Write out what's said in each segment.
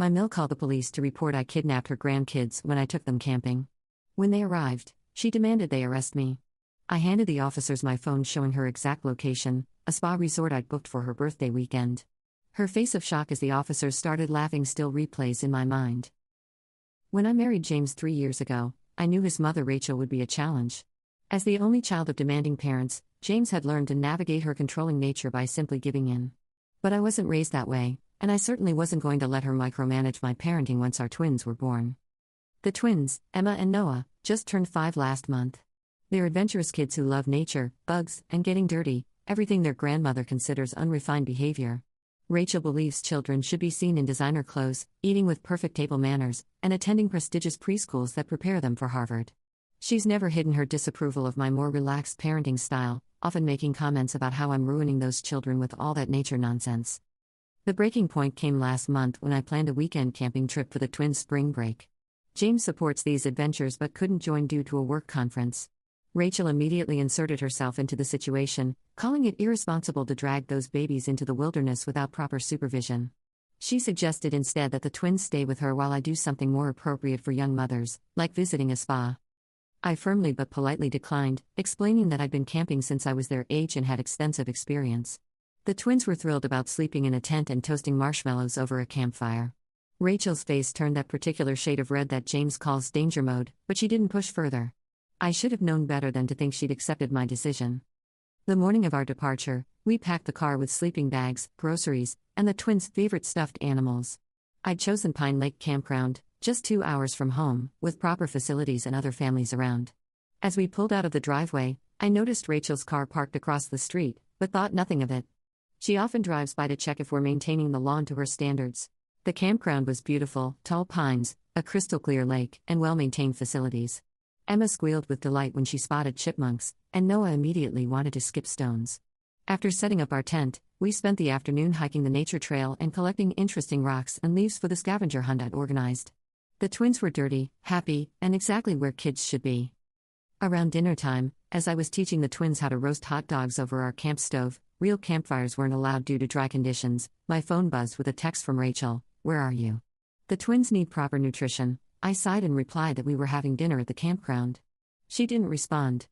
My mill called the police to report I kidnapped her grandkids when I took them camping. When they arrived, she demanded they arrest me. I handed the officers my phone showing her exact location, a spa resort I'd booked for her birthday weekend. Her face of shock as the officers started laughing still replays in my mind. When I married James 3 years ago, I knew his mother Rachel would be a challenge. As the only child of demanding parents, James had learned to navigate her controlling nature by simply giving in. But I wasn't raised that way, and I certainly wasn't going to let her micromanage my parenting once our twins were born. The twins, Emma and Noah, just turned 5 last month. They're adventurous kids who love nature, bugs, and getting dirty, everything their grandmother considers unrefined behavior. Rachel believes children should be seen in designer clothes, eating with perfect table manners, and attending prestigious preschools that prepare them for Harvard. She's never hidden her disapproval of my more relaxed parenting style, often making comments about how I'm ruining those children with all that nature nonsense. The breaking point came last month when I planned a weekend camping trip for the twins' spring break. James supports these adventures but couldn't join due to a work conference. Rachel immediately inserted herself into the situation, calling it irresponsible to drag those babies into the wilderness without proper supervision. She suggested instead that the twins stay with her while I do something more appropriate for young mothers, like visiting a spa. I firmly but politely declined, explaining that I'd been camping since I was their age and had extensive experience. The twins were thrilled about sleeping in a tent and toasting marshmallows over a campfire. Rachel's face turned that particular shade of red that James calls danger mode, but she didn't push further. I should have known better than to think she'd accepted my decision. The morning of our departure, we packed the car with sleeping bags, groceries, and the twins' favorite stuffed animals. I'd chosen Pine Lake Campground, just 2 hours from home, with proper facilities and other families around. As we pulled out of the driveway, I noticed Rachel's car parked across the street, but thought nothing of it. She often drives by to check if we're maintaining the lawn to her standards. The campground was beautiful, tall pines, a crystal-clear lake, and well-maintained facilities. Emma squealed with delight when she spotted chipmunks, and Noah immediately wanted to skip stones. After setting up our tent, we spent the afternoon hiking the nature trail and collecting interesting rocks and leaves for the scavenger hunt I'd organized. The twins were dirty, happy, and exactly where kids should be. Around dinner time, as I was teaching the twins how to roast hot dogs over our camp stove, real campfires weren't allowed due to dry conditions, my phone buzzed with a text from Rachel, "Where are you?" The twins need proper nutrition. I sighed and replied that we were having dinner at the campground. She didn't respond.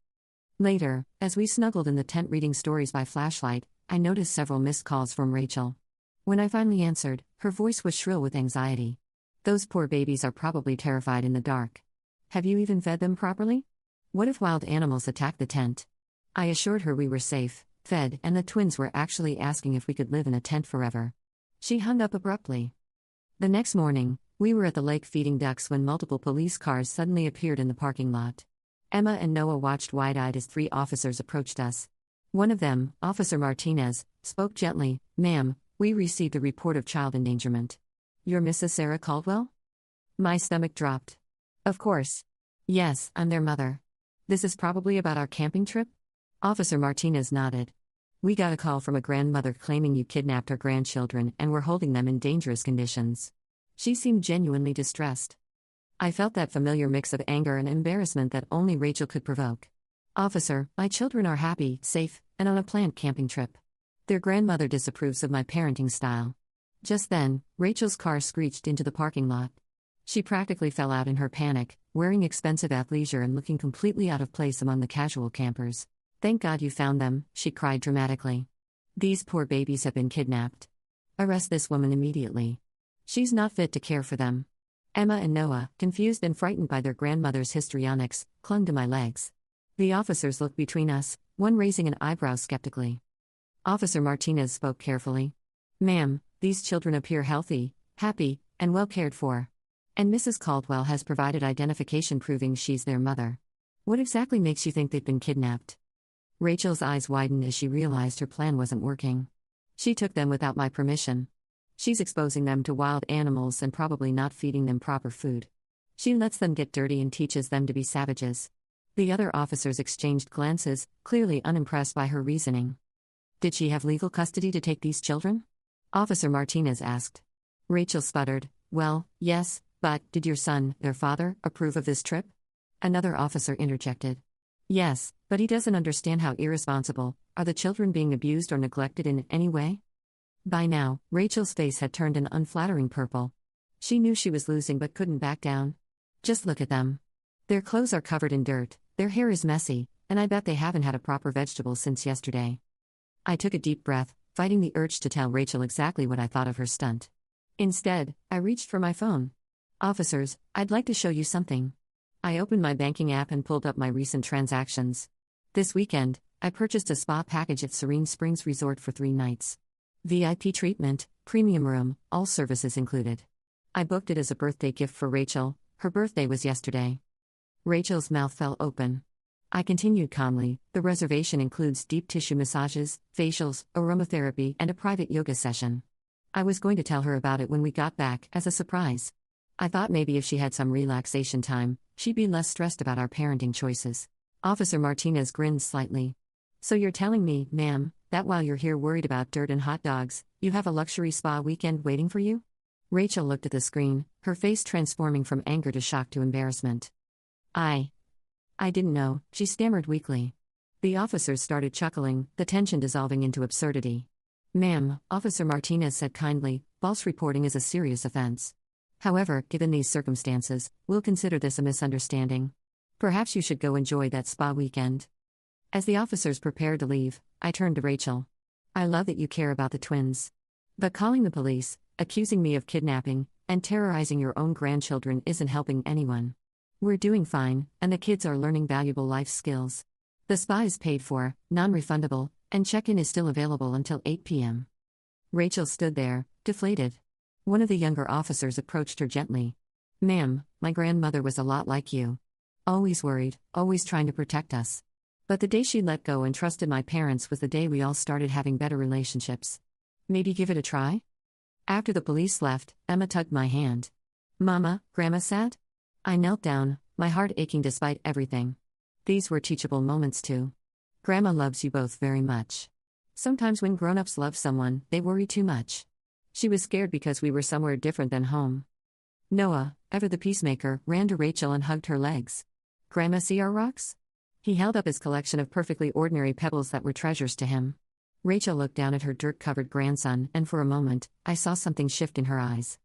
Later, as we snuggled in the tent reading stories by flashlight, I noticed several missed calls from Rachel. When I finally answered, her voice was shrill with anxiety. "Those poor babies are probably terrified in the dark. Have you even fed them properly? What if wild animals attack the tent?" I assured her we were safe, fed, and the twins were actually asking if we could live in a tent forever. She hung up abruptly. The next morning, we were at the lake feeding ducks when multiple police cars suddenly appeared in the parking lot. Emma and Noah watched wide-eyed as 3 officers approached us. One of them, Officer Martinez, spoke gently, "Ma'am, we received a report of child endangerment. You're Mrs. Sarah Caldwell?" My stomach dropped. "Of course. Yes, I'm their mother. This is probably about our camping trip?" Officer Martinez nodded. "We got a call from a grandmother claiming you kidnapped her grandchildren and were holding them in dangerous conditions." She seemed genuinely distressed. I felt that familiar mix of anger and embarrassment that only Rachel could provoke. "Officer, my children are happy, safe, and on a planned camping trip. Their grandmother disapproves of my parenting style." Just then, Rachel's car screeched into the parking lot. She practically fell out in her panic, wearing expensive athleisure and looking completely out of place among the casual campers. "Thank God you found them," she cried dramatically. "These poor babies have been kidnapped. Arrest this woman immediately. She's not fit to care for them." Emma and Noah, confused and frightened by their grandmother's histrionics, clung to my legs. The officers looked between us, one raising an eyebrow skeptically. Officer Martinez spoke carefully. "Ma'am, these children appear healthy, happy, and well cared for. And Mrs. Caldwell has provided identification proving she's their mother. What exactly makes you think they've been kidnapped?" Rachel's eyes widened as she realized her plan wasn't working. "She took them without my permission. She's exposing them to wild animals and probably not feeding them proper food. She lets them get dirty and teaches them to be savages." The other officers exchanged glances, clearly unimpressed by her reasoning. "Did she have legal custody to take these children?" Officer Martinez asked. Rachel sputtered, "Well, yes, but did your son, their father, approve of this trip?" Another officer interjected. "Yes, but he doesn't understand how irresponsible. Are the children being abused or neglected in any way?" By now, Rachel's face had turned an unflattering purple. She knew she was losing but couldn't back down. Just look at them. Their clothes are covered in dirt, their hair is messy, and I bet they haven't had a proper vegetable since yesterday. I took a deep breath, fighting the urge to tell Rachel exactly what I thought of her stunt. Instead, I reached for my phone. "Officers, I'd like to show you something." I opened my banking app and pulled up my recent transactions. This weekend, I purchased a spa package at Serene Springs Resort for 3 nights. VIP treatment, premium room, all services included. I booked it as a birthday gift for Rachel. Her birthday was yesterday. Rachel's mouth fell open. I continued calmly. The reservation includes deep tissue massages, facials, aromatherapy, and a private yoga session. I was going to tell her about it when we got back, as a surprise. I thought maybe if she had some relaxation time, she'd be less stressed about our parenting choices. Officer Martinez grinned slightly. "So you're telling me, ma'am, that while you're here worried about dirt and hot dogs, you have a luxury spa weekend waiting for you?" Rachel looked at the screen, her face transforming from anger to shock to embarrassment. I didn't know," she stammered weakly. The officers started chuckling, the tension dissolving into absurdity. "Ma'am," Officer Martinez said kindly, "false reporting is a serious offense. However, given these circumstances, we'll consider this a misunderstanding. Perhaps you should go enjoy that spa weekend." As the officers prepared to leave, I turned to Rachel. "I love that you care about the twins. But calling the police, accusing me of kidnapping, and terrorizing your own grandchildren isn't helping anyone. We're doing fine, and the kids are learning valuable life skills. The spa is paid for, non-refundable, and check-in is still available until 8 p.m. Rachel stood there, deflated. One of the younger officers approached her gently. "Ma'am, my grandmother was a lot like you. Always worried, always trying to protect us. But the day she let go and trusted my parents was the day we all started having better relationships. Maybe give it a try?" After the police left, Emma tugged my hand. "Mama, Grandma said?" I knelt down, my heart aching despite everything. These were teachable moments too. Grandma loves you both very much. Sometimes when grown-ups love someone, they worry too much. She was scared because we were somewhere different than home. Noah, ever the peacemaker, ran to Rachel and hugged her legs. "Grandma, see our rocks?" He held up his collection of perfectly ordinary pebbles that were treasures to him. Rachel looked down at her dirt-covered grandson, and for a moment, I saw something shift in her eyes.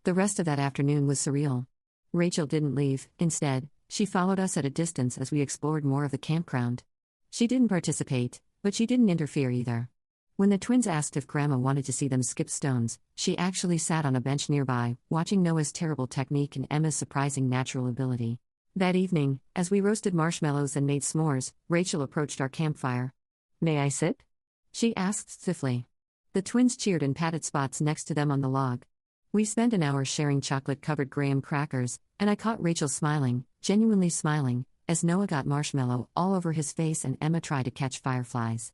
The rest of that afternoon was surreal. Rachel didn't leave. Instead, she followed us at a distance as we explored more of the campground. She didn't participate, but she didn't interfere either. When the twins asked if Grandma wanted to see them skip stones, she actually sat on a bench nearby, watching Noah's terrible technique and Emma's surprising natural ability. That evening, as we roasted marshmallows and made s'mores, Rachel approached our campfire. "May I sit?" she asked stiffly. The twins cheered and patted spots next to them on the log. We spent an hour sharing chocolate-covered graham crackers, and I caught Rachel smiling, genuinely smiling, as Noah got marshmallow all over his face and Emma tried to catch fireflies.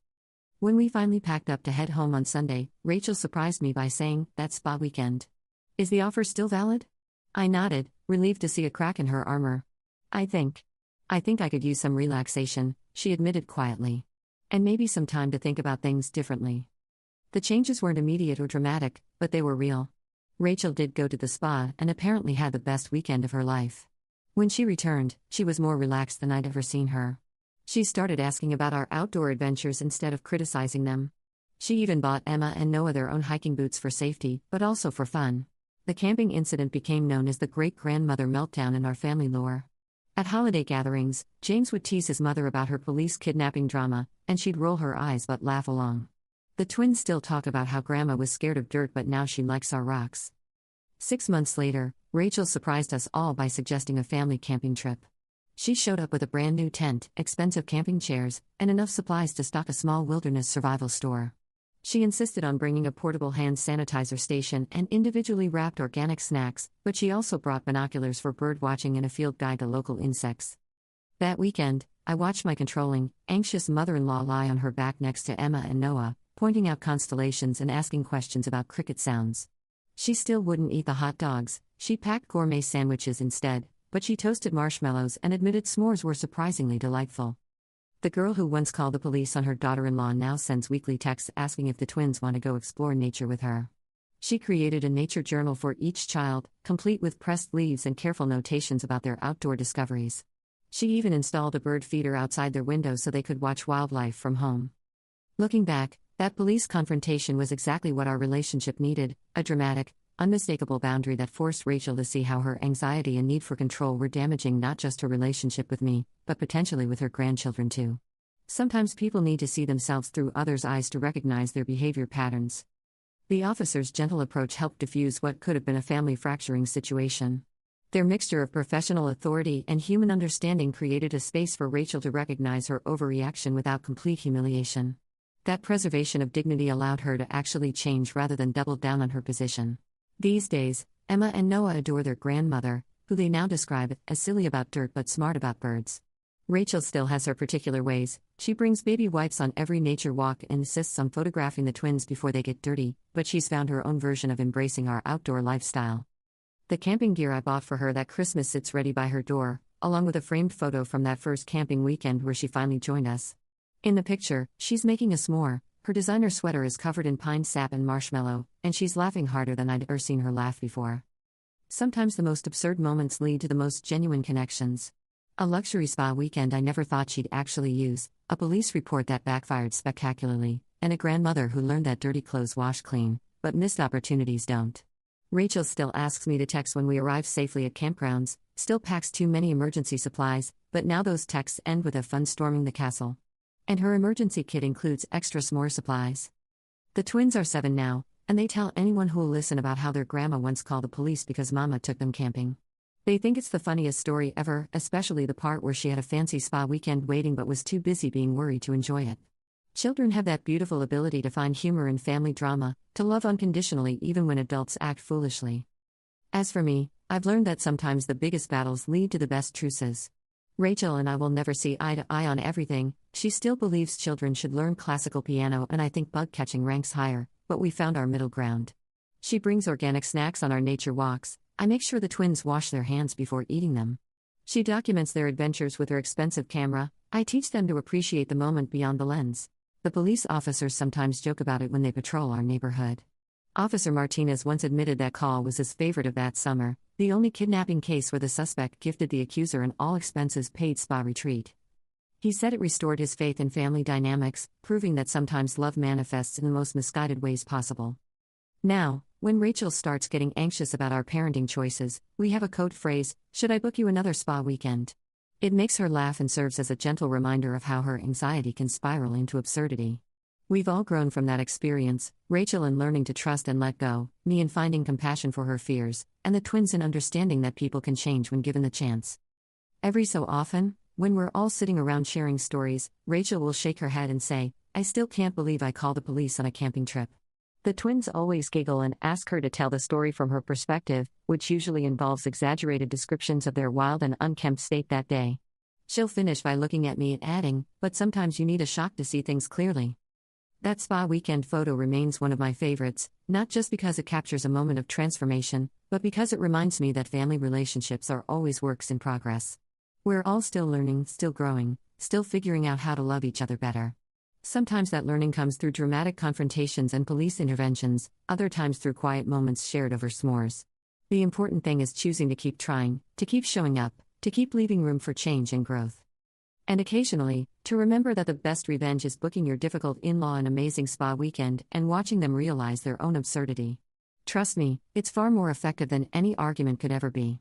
When we finally packed up to head home on Sunday, Rachel surprised me by saying, "That spa weekend. Is the offer still valid?" I nodded, relieved to see a crack in her armor. I think I could use some relaxation," she admitted quietly. "And maybe some time to think about things differently." The changes weren't immediate or dramatic, but they were real. Rachel did go to the spa and apparently had the best weekend of her life. When she returned, she was more relaxed than I'd ever seen her. She started asking about our outdoor adventures instead of criticizing them. She even bought Emma and Noah their own hiking boots for safety, but also for fun. The camping incident became known as the great-grandmother meltdown in our family lore. At holiday gatherings, James would tease his mother about her police kidnapping drama, and she'd roll her eyes but laugh along. The twins still talk about how Grandma was scared of dirt but now she likes our rocks. 6 months later, Rachel surprised us all by suggesting a family camping trip. She showed up with a brand new tent, expensive camping chairs, and enough supplies to stock a small wilderness survival store. She insisted on bringing a portable hand sanitizer station and individually wrapped organic snacks, but she also brought binoculars for bird watching and a field guide to local insects. That weekend, I watched my controlling, anxious mother-in-law lie on her back next to Emma and Noah, pointing out constellations and asking questions about cricket sounds. She still wouldn't eat the hot dogs. She packed gourmet sandwiches instead, but she toasted marshmallows and admitted s'mores were surprisingly delightful. The girl who once called the police on her daughter-in-law now sends weekly texts asking if the twins want to go explore nature with her. She created a nature journal for each child, complete with pressed leaves and careful notations about their outdoor discoveries. She even installed a bird feeder outside their window so they could watch wildlife from home. Looking back, that police confrontation was exactly what our relationship needed, a dramatic, unmistakable boundary that forced Rachel to see how her anxiety and need for control were damaging not just her relationship with me, but potentially with her grandchildren too. Sometimes people need to see themselves through others' eyes to recognize their behavior patterns. The officer's gentle approach helped diffuse what could have been a family-fracturing situation. Their mixture of professional authority and human understanding created a space for Rachel to recognize her overreaction without complete humiliation. That preservation of dignity allowed her to actually change rather than double down on her position. These days, Emma and Noah adore their grandmother, who they now describe as silly about dirt but smart about birds. Rachel still has her particular ways. She brings baby wipes on every nature walk and insists on photographing the twins before they get dirty, but she's found her own version of embracing our outdoor lifestyle. The camping gear I bought for her that Christmas sits ready by her door, along with a framed photo from that first camping weekend where she finally joined us. In the picture, she's making a s'more, her designer sweater is covered in pine sap and marshmallow, and she's laughing harder than I'd ever seen her laugh before. Sometimes the most absurd moments lead to the most genuine connections. A luxury spa weekend I never thought she'd actually use, a police report that backfired spectacularly, and a grandmother who learned that dirty clothes wash clean, but missed opportunities don't. Rachel still asks me to text when we arrive safely at campgrounds, still packs too many emergency supplies, but now those texts end with a fun storming the castle. And her emergency kit includes extra s'more supplies. The twins are 7 now, and they tell anyone who'll listen about how their grandma once called the police because Mama took them camping. They think it's the funniest story ever, especially the part where she had a fancy spa weekend waiting but was too busy being worried to enjoy it. Children have that beautiful ability to find humor in family drama, to love unconditionally even when adults act foolishly. As for me, I've learned that sometimes the biggest battles lead to the best truces. Rachel and I will never see eye to eye on everything. She still believes children should learn classical piano, and I think bug catching ranks higher, but we found our middle ground. She brings organic snacks on our nature walks. I make sure the twins wash their hands before eating them. She documents their adventures with her expensive camera. I teach them to appreciate the moment beyond the lens. The police officers sometimes joke about it when they patrol our neighborhood. Officer Martinez once admitted that call was his favorite of that summer, the only kidnapping case where the suspect gifted the accuser an all-expenses-paid spa retreat. He said it restored his faith in family dynamics, proving that sometimes love manifests in the most misguided ways possible. Now, when Rachel starts getting anxious about our parenting choices, we have a code phrase: "Should I book you another spa weekend?" It makes her laugh and serves as a gentle reminder of how her anxiety can spiral into absurdity. We've all grown from that experience, Rachel in learning to trust and let go, me in finding compassion for her fears, and the twins in understanding that people can change when given the chance. Every so often, when we're all sitting around sharing stories, Rachel will shake her head and say, "I still can't believe I called the police on a camping trip." The twins always giggle and ask her to tell the story from her perspective, which usually involves exaggerated descriptions of their wild and unkempt state that day. She'll finish by looking at me and adding, "But sometimes you need a shock to see things clearly." That spa weekend photo remains one of my favorites, not just because it captures a moment of transformation, but because it reminds me that family relationships are always works in progress. We're all still learning, still growing, still figuring out how to love each other better. Sometimes that learning comes through dramatic confrontations and police interventions, other times through quiet moments shared over s'mores. The important thing is choosing to keep trying, to keep showing up, to keep leaving room for change and growth. And occasionally, to remember that the best revenge is booking your difficult in-law an amazing spa weekend and watching them realize their own absurdity. Trust me, it's far more effective than any argument could ever be.